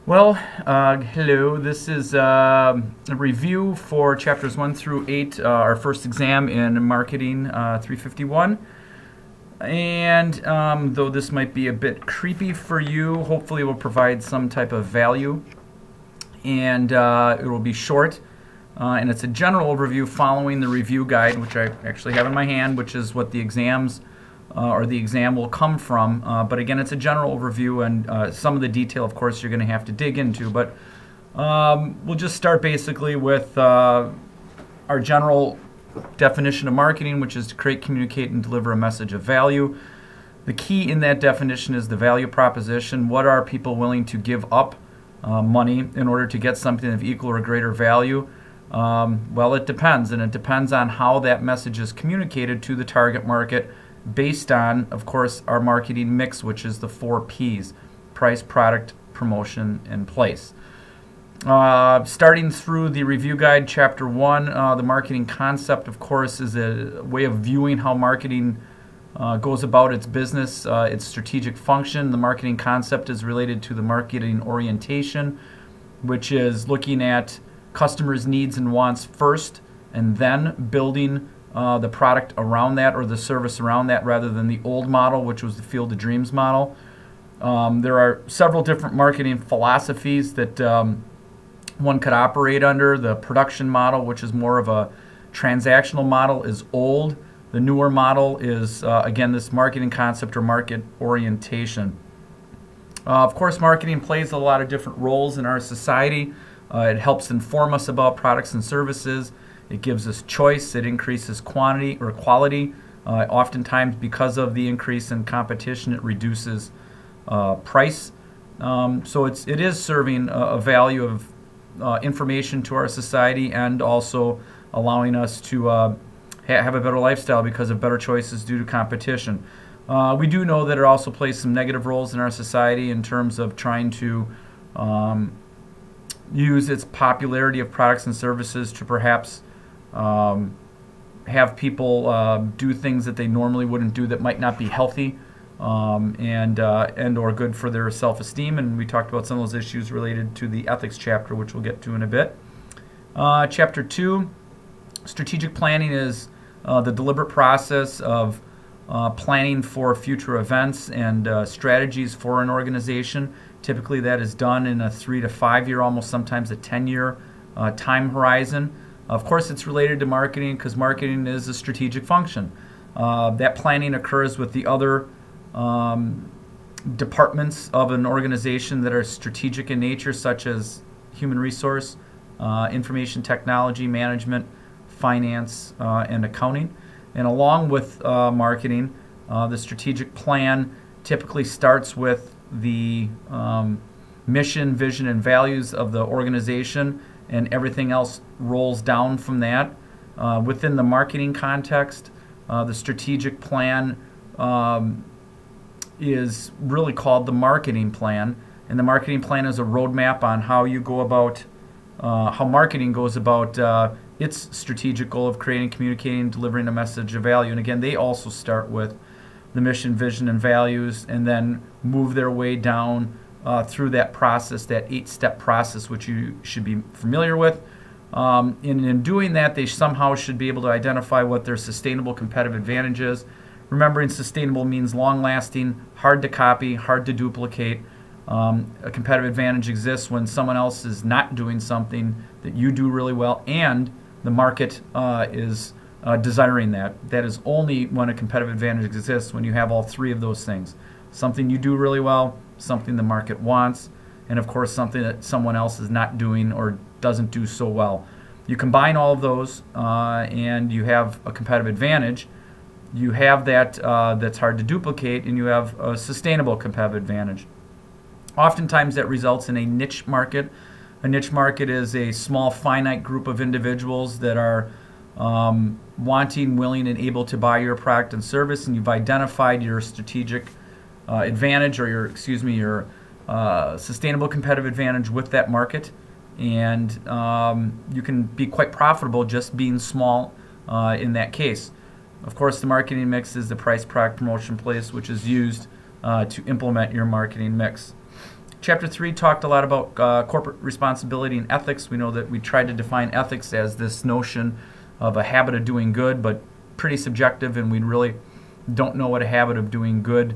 Well, hello. This is a review for chapters 1 through 8, our first exam in Marketing 351. And though this might be a bit creepy for you, hopefully it will provide some type of value. And it will be short. And it's a general overview following the review guide, which I actually have in my hand, which is what the exams or the exam will come from. But again, it's a general overview, and some of the detail, of course, you're going to have to dig into. But we'll just start basically with our general definition of marketing, which is to create, communicate, and deliver a message of value. The key in that definition is the value proposition. What are people willing to give up money in order to get something of equal or greater value? Well, it depends, and it depends on how that message is communicated to the target market, based on, of course, our marketing mix, which is the 4 Ps: price, product, promotion, and place. Starting through the review guide, chapter 1, the marketing concept, of course, is a way of viewing how marketing goes about its business, its strategic function. The marketing concept is related to the marketing orientation, which is looking at customers' needs and wants first, and then building the product around that or the service around that, rather than the old model, which was the Field of Dreams model. There are several different marketing philosophies that one could operate under. The production model, which is more of a transactional model, is old. The newer model is, again, this marketing concept or market orientation. Of course, marketing plays a lot of different roles in our society. It helps inform us about products and services. It gives us choice. It increases quantity or quality. Oftentimes, because of the increase in competition, it reduces price. So it is serving a value of information to our society, and also allowing us to have a better lifestyle because of better choices due to competition. We do know that it also plays some negative roles in our society in terms of trying to use its popularity of products and services to perhaps have people do things that they normally wouldn't do, that might not be healthy and or good for their self-esteem. And we talked about some of those issues related to the ethics chapter, which we'll get to in a bit. Chapter 2, strategic planning, is the deliberate process of planning for future events and strategies for an organization. Typically that is done in a 3 to 5 year, almost sometimes a 10-year time horizon. Of course, it's related to marketing because marketing is a strategic function. That planning occurs with the other departments of an organization that are strategic in nature, such as human resource, information technology, management, finance, and accounting. And along with marketing, the strategic plan typically starts with the mission, vision, and values of the organization, and everything else rolls down from that. Within the marketing context, the strategic plan is really called the marketing plan, and the marketing plan is a roadmap on how you go about, how marketing goes about its strategic goal of creating, communicating, delivering a message of value. And again, they also start with the mission, vision, and values, and then move their way down through that process, that 8-step process, which you should be familiar with. In doing that, they somehow should be able to identify what their sustainable competitive advantage is. Remembering sustainable means long-lasting, hard to copy, hard to duplicate. A competitive advantage exists when someone else is not doing something that you do really well, and the market is desiring that. That is only when a competitive advantage exists, when you have all 3 of those things. Something you do really well, something the market wants, and of course something that someone else is not doing or doesn't do so well. You combine all of those and you have a competitive advantage. You have that that's hard to duplicate, and you have a sustainable competitive advantage. Oftentimes that results in a niche market. A niche market is a small, finite group of individuals that are wanting, willing, and able to buy your product and service, and you've identified your strategic advantage, or your sustainable competitive advantage with that market, and you can be quite profitable just being small in that case. Of course, the marketing mix is the price, product, promotion, place, which is used to implement your marketing mix. Chapter 3 talked a lot about corporate responsibility and ethics. We know that we tried to define ethics as this notion of a habit of doing good, but pretty subjective, and we really don't know what a habit of doing good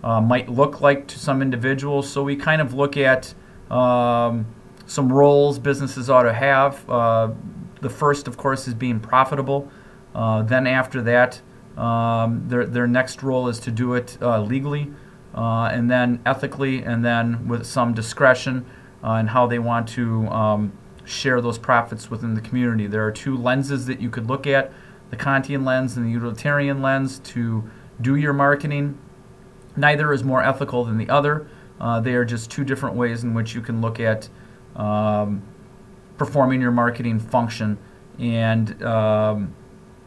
might look like to some individuals. So we kind of look at some roles businesses ought to have. The first, of course, is being profitable. Then after that, their next role is to do it legally, and then ethically, and then with some discretion in how they want to share those profits within the community. There are two lenses that you could look at, the Kantian lens and the utilitarian lens, to do your marketing. Neither is more ethical than the other. They are just two different ways in which you can look at performing your marketing function. And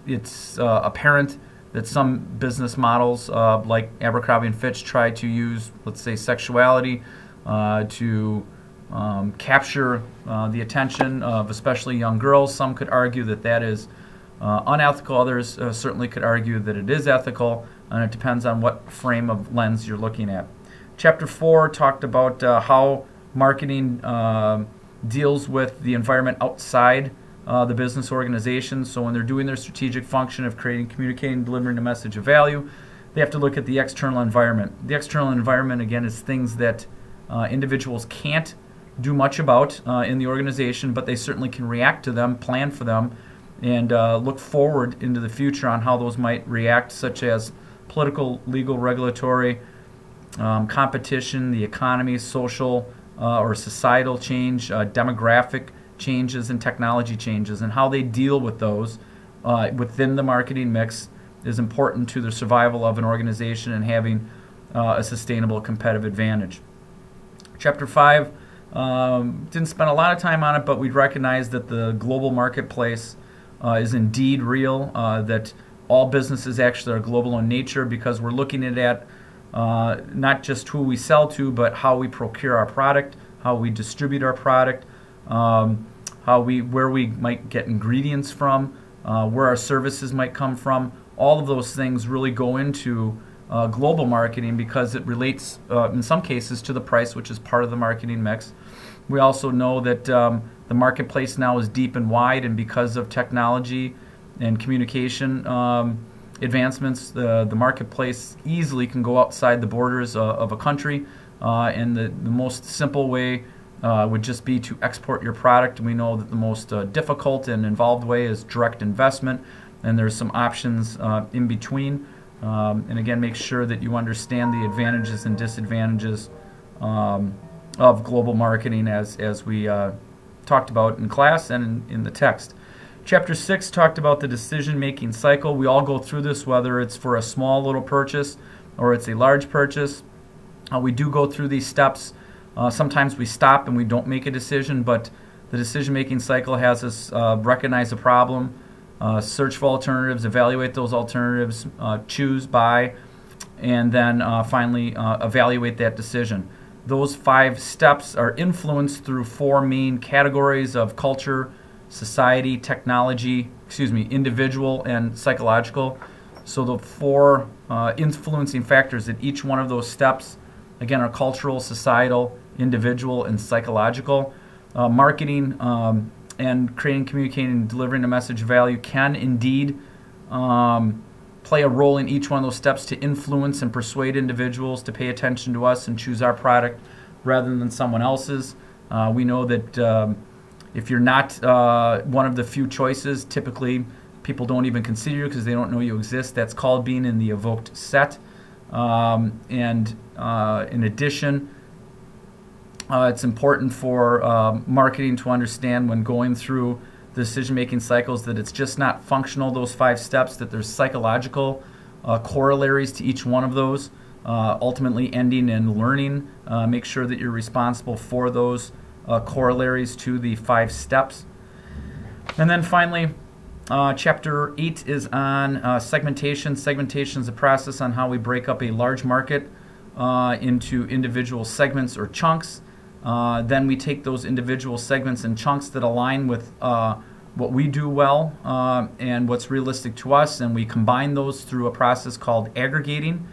it's apparent that some business models, like Abercrombie & Fitch, try to use, let's say, sexuality to capture the attention of especially young girls. Some could argue that that is unethical. Others certainly could argue that it is ethical, and it depends on what frame of lens you're looking at. Chapter 4 talked about how marketing deals with the environment outside the business organization. So when they're doing their strategic function of creating, communicating, delivering a message of value, they have to look at the external environment. The external environment, again, is things that individuals can't do much about in the organization, but they certainly can react to them, plan for them, and look forward into the future on how those might react, such as political, legal, regulatory, competition, the economy, social or societal change, demographic changes, and technology changes, and how they deal with those within the marketing mix is important to the survival of an organization and having a sustainable competitive advantage. Chapter 5 didn't spend a lot of time on it, but we recognize that the global marketplace is indeed real, that all businesses actually are global in nature, because we're looking at not just who we sell to, but how we procure our product, how we distribute our product, where we might get ingredients from, where our services might come from. All of those things really go into global marketing, because it relates in some cases to the price, which is part of the marketing mix. We also know that the marketplace now is deep and wide, and because of technology and communication advancements, the marketplace easily can go outside the borders of a country, and the most simple way would just be to export your product. We know that the most difficult and involved way is direct investment, and there's some options in between. And again, make sure that you understand the advantages and disadvantages of global marketing as we talked about in class and in the text. Chapter 6 talked about the decision-making cycle. We all go through this, whether it's for a small little purchase or it's a large purchase. We do go through these steps. Sometimes we stop and we don't make a decision, but the decision-making cycle has us recognize a problem, search for alternatives, evaluate those alternatives, choose, buy, and then finally evaluate that decision. Those 5 steps are influenced through 4 main categories of culture, society, technology, individual, and psychological. So the 4 influencing factors at each one of those steps, again, are cultural, societal, individual, and psychological. Marketing and creating, communicating, and delivering a message of value can indeed play a role in each one of those steps to influence and persuade individuals to pay attention to us and choose our product rather than someone else's. We know that if you're not one of the few choices, typically people don't even consider you because they don't know you exist. That's called being in the evoked set. In addition, it's important for marketing to understand when going through the decision-making cycles that it's just not functional, those 5 steps, that there's psychological corollaries to each one of those, ultimately ending in learning. Make sure that you're responsible for those corollaries to the 5 steps. And then finally, Chapter 8 is on segmentation. Segmentation is a process on how we break up a large market into individual segments or chunks. Then we take those individual segments and chunks that align with what we do well and what's realistic to us, and we combine those through a process called aggregating.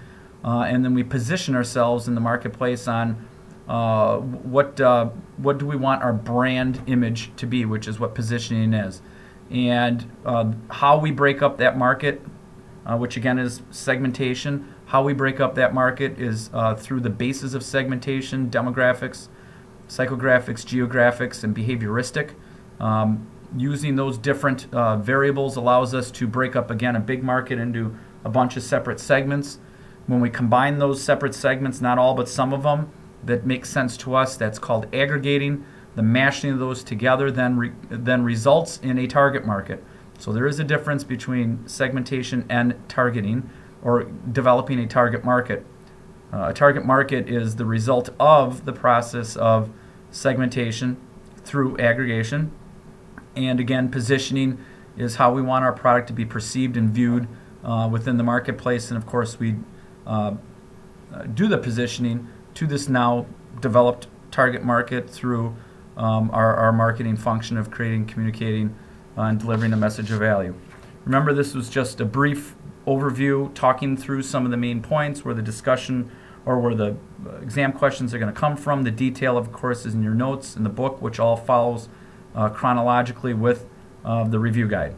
And then we position ourselves in the marketplace on what do we want our brand image to be, which is what positioning is, and how we break up that market, which again is segmentation. How we break up that market is through the bases of segmentation: demographics, psychographics, geographics, and behavioristic. Using those different variables allows us to break up, again, a big market into a bunch of separate segments. When we combine those separate segments, not all but some of them, that makes sense to us, that's called aggregating. The mashing of those together then results in a target market. So there is a difference between segmentation and targeting, or developing a target market. A target market is the result of the process of segmentation through aggregation. And again, positioning is how we want our product to be perceived and viewed within the marketplace. And of course, we do the positioning to this now developed target market through our marketing function of creating, communicating, and delivering a message of value. Remember, this was just a brief overview, talking through some of the main points where the discussion or where the exam questions are going to come from. The detail, of course, is in your notes in the book, which all follows chronologically with the review guide.